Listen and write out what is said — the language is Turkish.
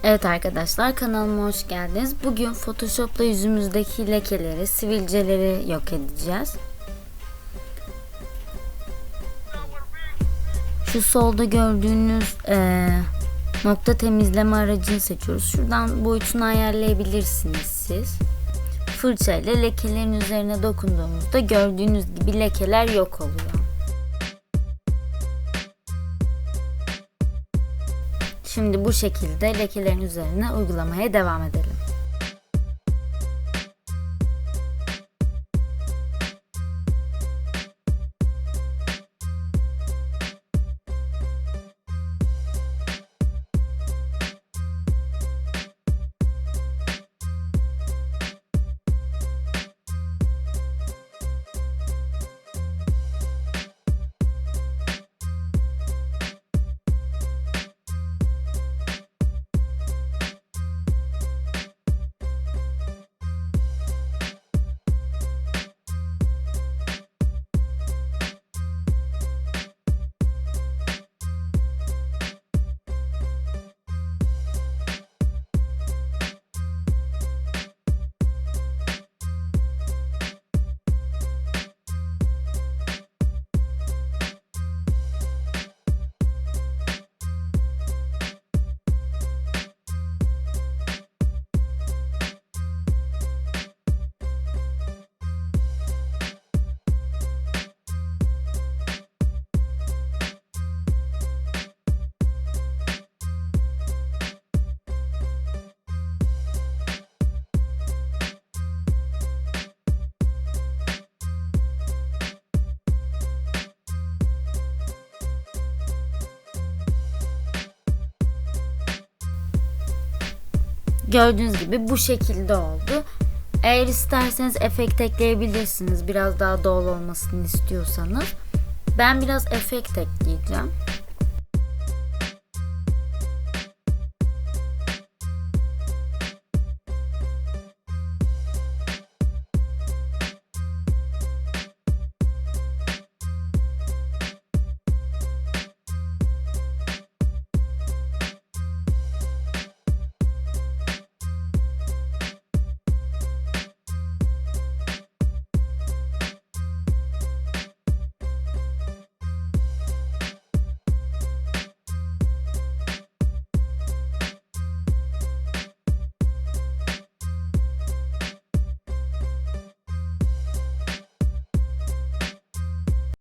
Evet arkadaşlar, kanalıma hoş geldiniz. Bugün Photoshop'la yüzümüzdeki lekeleri, sivilceleri yok edeceğiz. Şu solda gördüğünüz nokta temizleme aracını seçiyoruz. Şuradan boyutunu ayarlayabilirsiniz siz. Fırçayla lekelerin üzerine dokunduğumuzda gördüğünüz gibi lekeler yok oluyor. Şimdi bu şekilde lekelerin üzerine uygulamaya devam edelim. Gördüğünüz gibi bu şekilde oldu. Eğer isterseniz efekt ekleyebilirsiniz. Biraz daha doğal olmasını istiyorsanız. Ben biraz efekt ekleyeceğim.